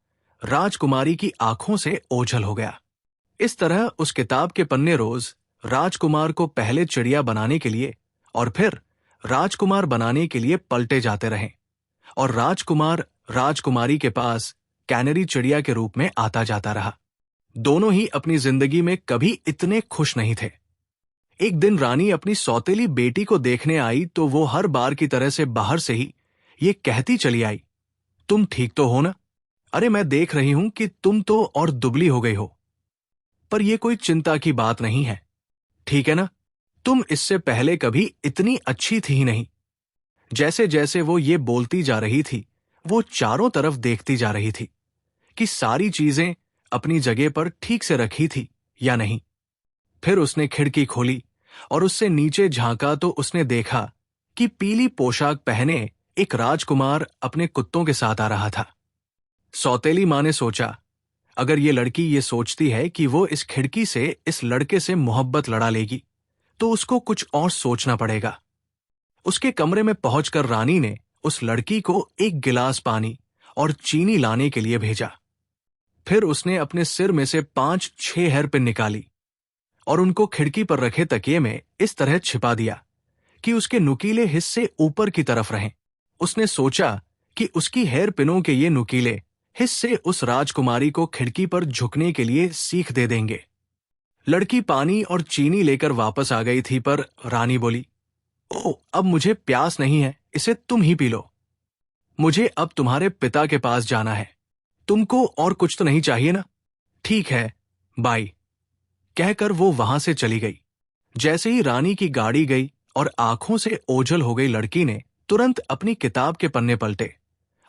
राजकुमारी की आंखों से ओझल हो गया। इस तरह उस किताब के पन्ने रोज राजकुमार को पहले चिड़िया बनाने के लिए और फिर राजकुमार बनाने के लिए पलटे जाते रहे और राजकुमार राजकुमारी के पास कैनरी चिड़िया के रूप में आता जाता रहा। दोनों ही अपनी जिंदगी में कभी इतने खुश नहीं थे। एक दिन रानी अपनी सौतेली बेटी को देखने आई तो वो हर बार की तरह से बाहर से ही ये कहती चली आई, तुम ठीक तो हो ना? अरे मैं देख रही हूं कि तुम तो और दुबली हो गई हो, पर यह कोई चिंता की बात नहीं है, ठीक है ना? तुम इससे पहले कभी इतनी अच्छी थी ही नहीं। जैसे जैसे वो ये बोलती जा रही थी, वो चारों तरफ देखती जा रही थी कि सारी चीजें अपनी जगह पर ठीक से रखी थी या नहीं। फिर उसने खिड़की खोली और उससे नीचे झांका तो उसने देखा कि पीली पोशाक पहने एक राजकुमार अपने कुत्तों के साथ आ रहा था। सौतेली माँ ने सोचा, अगर ये लड़की ये सोचती है कि वो इस खिड़की से इस लड़के से मोहब्बत लड़ा लेगी, तो उसको कुछ और सोचना पड़ेगा। उसके कमरे में पहुंचकर रानी ने उस लड़की को एक गिलास पानी और चीनी लाने के लिए भेजा। फिर उसने अपने सिर में से 5-6 हेयरपिन निकाली और उनको खिड़की पर रखे तकिए में इस तरह छिपा दिया कि उसके नुकीले हिस्से ऊपर की तरफ रहें। उसने सोचा कि उसकी हेयरपिनों के ये नुकीले हिस्से उस राजकुमारी को खिड़की पर झुकने के लिए सीख दे देंगे। लड़की पानी और चीनी लेकर वापस आ गई थी, पर रानी बोली, ओह, अब मुझे प्यास नहीं है, इसे तुम ही पी लो। मुझे अब तुम्हारे पिता के पास जाना है। तुमको और कुछ तो नहीं चाहिए ना? ठीक है, बाय, कहकर वो वहां से चली गई। जैसे ही रानी की गाड़ी गई और आंखों से ओझल हो गई लड़की ने तुरंत अपनी किताब के पन्ने पलटे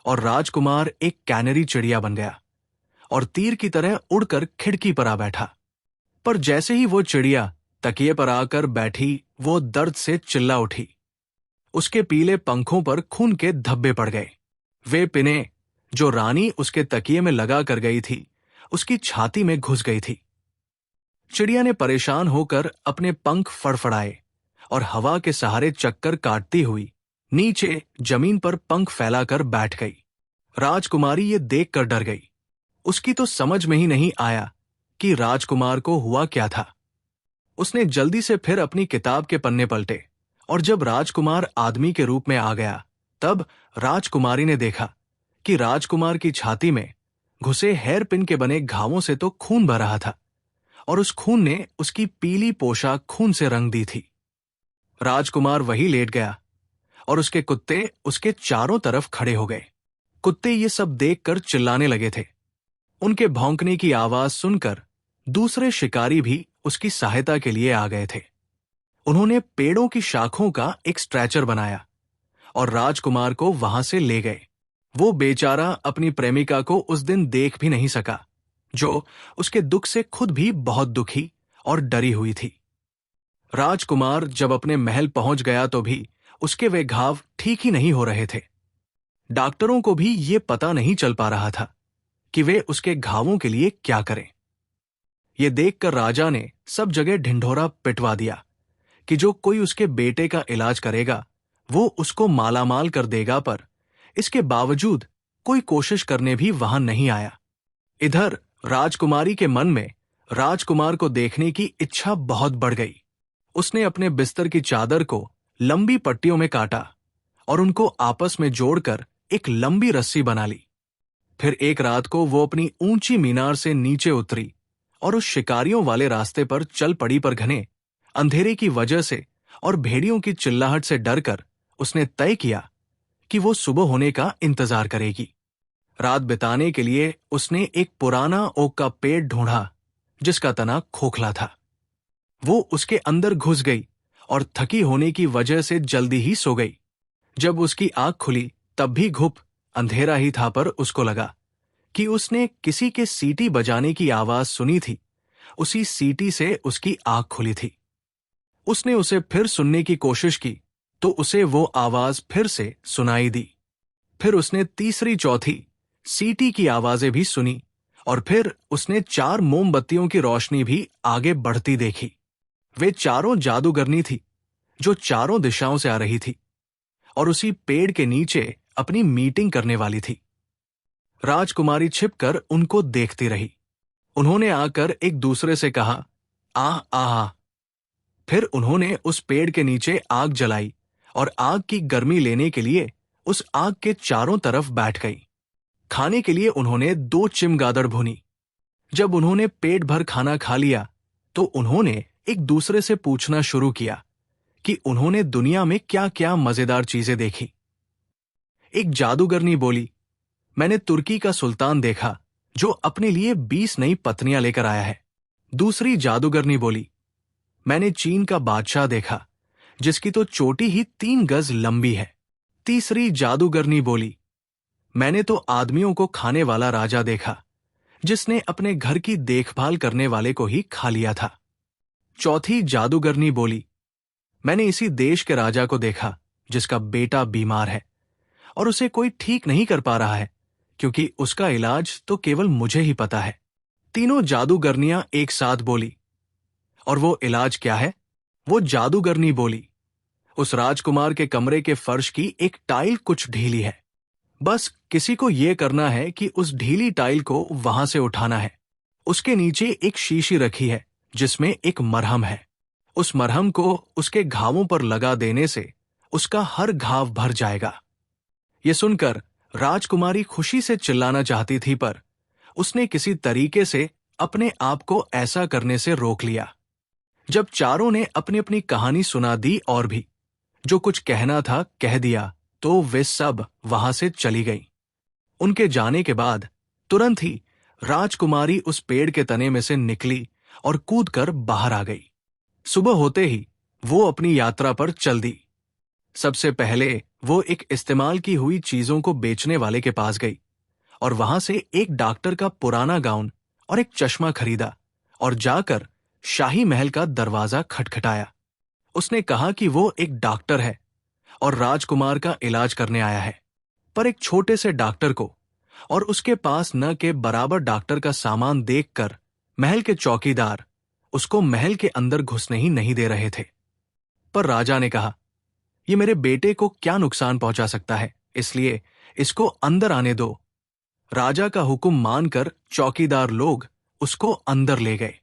और राजकुमार एक कैनरी चिड़िया बन गया और तीर की तरह उड़कर खिड़की पर आ बैठा। पर जैसे ही वो चिड़िया तकिए पर आकर बैठी, वो दर्द से चिल्ला उठी। उसके पीले पंखों पर खून के धब्बे पड़ गए। वे पिने जो रानी उसके तकिए में लगा कर गई थी, उसकी छाती में घुस गई थी। चिड़िया ने परेशान होकर अपने पंख फड़फड़ाए और हवा के सहारे चक्कर काटती हुई नीचे जमीन पर पंख फैलाकर बैठ गई। राजकुमारी ये देखकर डर गई। उसकी तो समझ में ही नहीं आया कि राजकुमार को हुआ क्या था। उसने जल्दी से फिर अपनी किताब के पन्ने पलटे और जब राजकुमार आदमी के रूप में आ गया, तब राजकुमारी ने देखा कि राजकुमार की छाती में घुसे हेयरपिन के बने घावों से तो खून बह रहा था और उस खून ने उसकी पीली पोशाक खून से रंग दी थी। राजकुमार वहीं लेट गया और उसके कुत्ते उसके चारों तरफ खड़े हो गए। कुत्ते ये सब देखकर चिल्लाने लगे थे। उनके भौंकने की आवाज सुनकर दूसरे शिकारी भी उसकी सहायता के लिए आ गए थे। उन्होंने पेड़ों की शाखों का एक स्ट्रेचर बनाया और राजकुमार को वहां से ले गए। वो बेचारा अपनी प्रेमिका को उस दिन देख भी नहीं सका, जो उसके दुख से खुद भी बहुत दुखी और डरी हुई थी। राजकुमार जब अपने महल पहुंच गया तो भी उसके वे घाव ठीक ही नहीं हो रहे थे। डॉक्टरों को भी ये पता नहीं चल पा रहा था कि वे उसके घावों के लिए क्या करें। ये देखकर राजा ने सब जगह ढिंढोरा पिटवा दिया कि जो कोई उसके बेटे का इलाज करेगा, वो उसको मालामाल कर देगा, पर इसके बावजूद कोई कोशिश करने भी वहां नहीं आया। इधर राजकुमारी के मन में राजकुमार को देखने की इच्छा बहुत बढ़ गई। उसने अपने बिस्तर की चादर को लंबी पट्टियों में काटा और उनको आपस में जोड़कर एक लंबी रस्सी बना ली। फिर एक रात को वो अपनी ऊंची मीनार से नीचे उतरी और उस शिकारियों वाले रास्ते पर चल पड़ी, पर घने अंधेरे की वजह से और भेड़ियों की चिल्लाहट से डरकर उसने तय किया कि वो सुबह होने का इंतजार करेगी। रात बिताने के लिए उसने एक पुराना ओक का पेड़ ढूंढा जिसका तना खोखला था। वो उसके अंदर घुस गई और थकी होने की वजह से जल्दी ही सो गई। जब उसकी आंख खुली तब भी घुप अंधेरा ही था, पर उसको लगा कि उसने किसी के सीटी बजाने की आवाज सुनी थी। उसी सीटी से उसकी आंख खुली थी। उसने उसे फिर सुनने की कोशिश की तो उसे वो आवाज फिर से सुनाई दी। फिर उसने तीसरी चौथी सीटी की आवाजें भी सुनी और फिर उसने 4 मोमबत्तियों की रोशनी भी आगे बढ़ती देखी। वे चारों जादूगरनी थी जो चारों दिशाओं से आ रही थी और उसी पेड़ के नीचे अपनी मीटिंग करने वाली थी। राजकुमारी छिपकर उनको देखती रही। उन्होंने आकर एक दूसरे से कहा, आह आह। फिर उन्होंने उस पेड़ के नीचे आग जलाई और आग की गर्मी लेने के लिए उस आग के चारों तरफ बैठ गई। खाने के लिए उन्होंने 2 चिमगादड़ भुनी। जब उन्होंने पेट भर खाना खा लिया तो उन्होंने एक दूसरे से पूछना शुरू किया कि उन्होंने दुनिया में क्या क्या मजेदार चीजें देखी। एक जादूगरनी बोली, मैंने तुर्की का सुल्तान देखा जो अपने लिए 20 नई पत्नियां लेकर आया है। दूसरी जादूगरनी बोली, मैंने चीन का बादशाह देखा जिसकी तो चोटी ही 3 गज लंबी है। तीसरी जादूगरनी बोली, मैंने तो आदमियों को खाने वाला राजा देखा जिसने अपने घर की देखभाल करने वाले को ही खा लिया था। चौथी जादूगरनी बोली, मैंने इसी देश के राजा को देखा जिसका बेटा बीमार है और उसे कोई ठीक नहीं कर पा रहा है क्योंकि उसका इलाज तो केवल मुझे ही पता है। तीनों जादूगरनियां एक साथ बोली, और वो इलाज क्या है? वो जादूगरनी बोली, उस राजकुमार के कमरे के फर्श की एक टाइल कुछ ढीली है। बस किसी को यह करना है कि उस ढीली टाइल को वहां से उठाना है। उसके नीचे एक शीशी रखी है जिसमें एक मरहम है। उस मरहम को उसके घावों पर लगा देने से उसका हर घाव भर जाएगा। ये सुनकर राजकुमारी खुशी से चिल्लाना चाहती थी, पर उसने किसी तरीके से अपने आप को ऐसा करने से रोक लिया। जब चारों ने अपनी अपनी कहानी सुना दी और भी जो कुछ कहना था कह दिया, तो वे सब वहां से चली गईं। उनके जाने के बाद तुरंत ही राजकुमारी उस पेड़ के तने में से निकली और कूदकर बाहर आ गई। सुबह होते ही वो अपनी यात्रा पर चल दी। सबसे पहले वो एक इस्तेमाल की हुई चीजों को बेचने वाले के पास गई और वहां से एक डॉक्टर का पुराना गाउन और एक चश्मा खरीदा और जाकर शाही महल का दरवाजा खटखटाया। उसने कहा कि वो एक डॉक्टर है और राजकुमार का इलाज करने आया है, पर एक छोटे से डॉक्टर को और उसके पास न के बराबर डॉक्टर का सामान देखकर महल के चौकीदार उसको महल के अंदर घुसने ही नहीं दे रहे थे। पर राजा ने कहा, ये मेरे बेटे को क्या नुकसान पहुंचा सकता है, इसलिए इसको अंदर आने दो। राजा का हुक्म मानकर चौकीदार लोग उसको अंदर ले गए।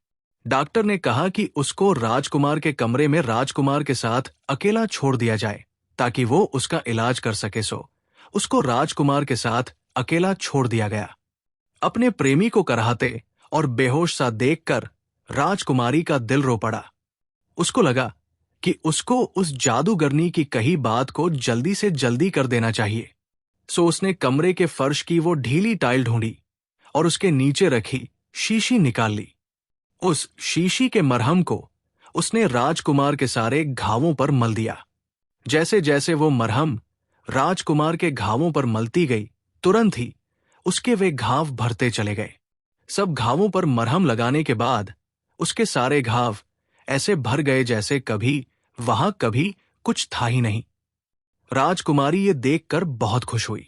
डॉक्टर ने कहा कि उसको राजकुमार के कमरे में राजकुमार के साथ अकेला छोड़ दिया जाए ताकि वो उसका इलाज कर सके। सो उसको राजकुमार के साथ अकेला छोड़ दिया गया। अपने प्रेमी को कराहते और बेहोश सा देखकर राजकुमारी का दिल रो पड़ा। उसको लगा कि उसको उस जादूगरनी की कही बात को जल्दी से जल्दी कर देना चाहिए। सो उसने कमरे के फर्श की वो ढीली टाइल ढूंढी और उसके नीचे रखी शीशी निकाल ली। उस शीशी के मरहम को उसने राजकुमार के सारे घावों पर मल दिया। जैसे जैसे वो मरहम राजकुमार के घावों पर मलती गई, तुरंत ही उसके वे घाव भरते चले गए। सब घावों पर मरहम लगाने के बाद उसके सारे घाव ऐसे भर गए जैसे कभी वहां कभी कुछ था ही नहीं। राजकुमारी ये देखकर बहुत खुश हुई।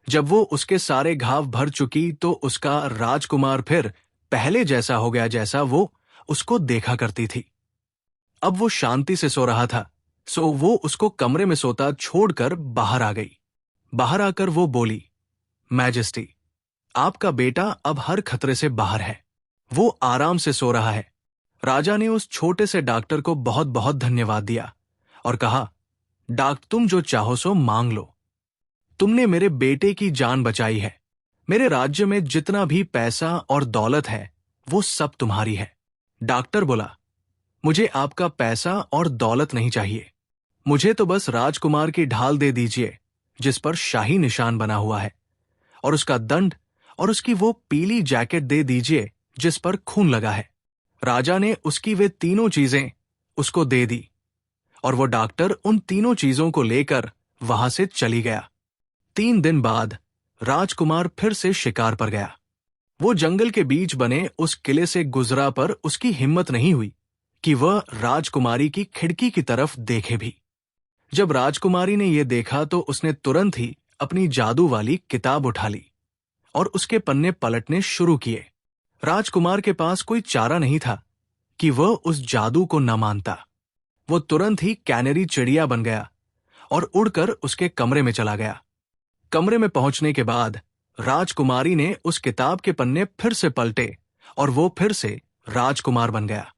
जब वो उसके सारे घाव भर चुकी तो उसका राजकुमार फिर पहले जैसा हो गया जैसा वो उसको देखा करती थी। अब वो शांति से सो रहा था, सो वो उसको कमरे में सोता छोड़कर बाहर आ गई। बाहर आकर वो बोली, मैजेस्टी, आपका बेटा अब हर खतरे से बाहर है। वो आराम से सो रहा है। राजा ने उस छोटे से डॉक्टर को बहुत बहुत धन्यवाद दिया और कहा, डॉक्टर, तुम जो चाहो सो मांग लो। तुमने मेरे बेटे की जान बचाई है। मेरे राज्य में जितना भी पैसा और दौलत है वो सब तुम्हारी है। डॉक्टर बोला, मुझे आपका पैसा और दौलत नहीं चाहिए। मुझे तो बस राजकुमार की ढाल दे दीजिए जिस पर शाही निशान बना हुआ है, और उसका दंड और उसकी वो पीली जैकेट दे दीजिए जिस पर खून लगा है। राजा ने उसकी वे तीनों चीजें उसको दे दी और वो डॉक्टर उन तीनों चीजों को लेकर वहां से चली गया। 3 दिन बाद राजकुमार फिर से शिकार पर गया। वो जंगल के बीच बने उस किले से गुजरा, पर उसकी हिम्मत नहीं हुई कि वह राजकुमारी की खिड़की की तरफ देखे भी। जब राजकुमारी ने यह देखा तो उसने तुरंत ही अपनी जादू वाली किताब उठा ली और उसके पन्ने पलटने शुरू किए। राजकुमार के पास कोई चारा नहीं था कि वह उस जादू को न मानता। वो तुरंत ही कैनरी चिड़िया बन गया और उड़कर उसके कमरे में चला गया। कमरे में पहुंचने के बाद राजकुमारी ने उस किताब के पन्ने फिर से पलटे और वो फिर से राजकुमार बन गया।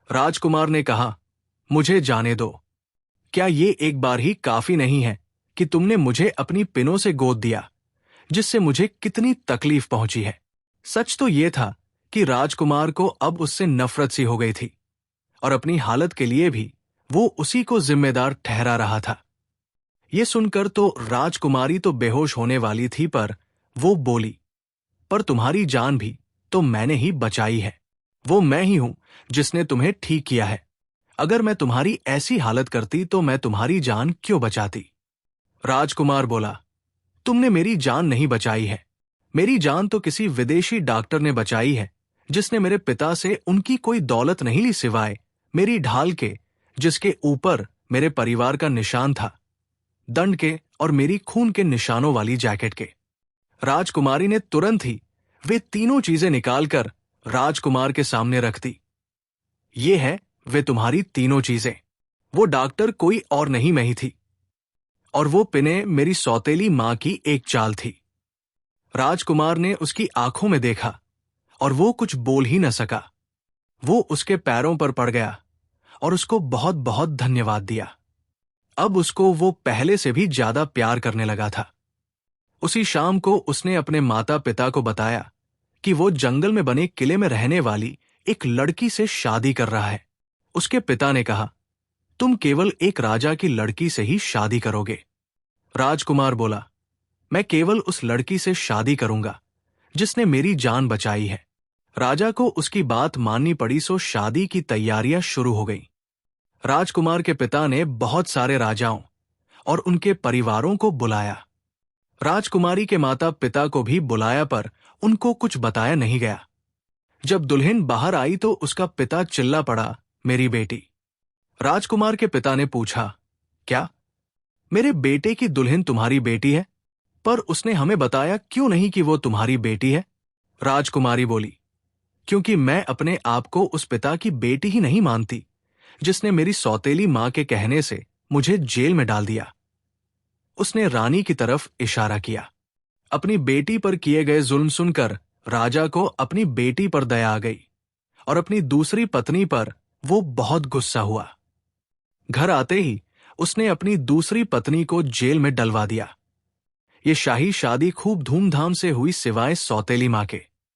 राजकुमार ने कहा, मुझे जाने दो। क्या ये एक बार ही काफी नहीं है कि तुमने मुझे अपनी पिनों से गोद दिया, जिससे मुझे कितनी तकलीफ पहुंची है। सच तो ये था कि राजकुमार को अब उससे नफरत सी हो गई थी और अपनी हालत के लिए भी वो उसी को जिम्मेदार ठहरा रहा था। ये सुनकर तो राजकुमारी तो बेहोश होने वाली थी, पर वो बोली, पर तुम्हारी जान भी तो मैंने ही बचाई है। वो मैं ही हूं जिसने तुम्हें ठीक किया है। अगर मैं तुम्हारी ऐसी हालत करती तो मैं तुम्हारी जान क्यों बचाती? राजकुमार बोला, तुमने मेरी जान नहीं बचाई है। मेरी जान तो किसी विदेशी डॉक्टर ने बचाई है, जिसने मेरे पिता से उनकी कोई दौलत नहीं ली सिवाय मेरी ढाल के, जिसके ऊपर मेरे परिवार का निशान था, दंड के और मेरी खून के निशानों वाली जैकेट के। राजकुमारी ने तुरंत ही वे तीनों चीजें निकालकर राजकुमार के सामने रख दी। ये है वे तुम्हारी तीनों चीजें। वो डॉक्टर कोई और नहीं मैं ही थी, और वो पिने मेरी सौतेली मां की एक चाल थी। राजकुमार ने उसकी आंखों में देखा और वो कुछ बोल ही न सका। वो उसके पैरों पर पड़ गया और उसको बहुत बहुत धन्यवाद दिया। अब उसको वो पहले से भी ज्यादा प्यार करने लगा था। उसी शाम को उसने अपने माता पिता को बताया कि वो जंगल में बने किले में रहने वाली एक लड़की से शादी कर रहा है। उसके पिता ने कहा, तुम केवल एक राजा की लड़की से ही शादी करोगे। राजकुमार बोला, मैं केवल उस लड़की से शादी करूंगा जिसने मेरी जान बचाई है। राजा को उसकी बात माननी पड़ी, सो शादी की तैयारियां शुरू हो गई। राजकुमार के पिता ने बहुत सारे राजाओं और उनके परिवारों को बुलाया। राजकुमारी के माता पिता को भी बुलाया, पर उनको कुछ बताया नहीं गया। जब दुल्हन बाहर आई तो उसका पिता चिल्ला पड़ा, मेरी बेटी। राजकुमार के पिता ने पूछा, क्या मेरे बेटे की दुल्हन तुम्हारी बेटी है? पर उसने हमें बताया क्यों नहीं कि वो तुम्हारी बेटी है? राजकुमारी बोली, क्योंकि मैं अपने आप को उस पिता की बेटी ही नहीं मानती जिसने मेरी सौतेली मां के कहने से मुझे जेल में डाल दिया। उसने रानी की तरफ इशारा किया। अपनी बेटी पर किए गए जुल्म सुनकर राजा को अपनी बेटी पर दया आ गई और अपनी दूसरी पत्नी पर वो बहुत गुस्सा हुआ। घर आते ही उसने अपनी दूसरी पत्नी को जेल में डलवा दिया। ये शाही शादी खूब धूमधाम से हुई सिवाय सौतेली मां के।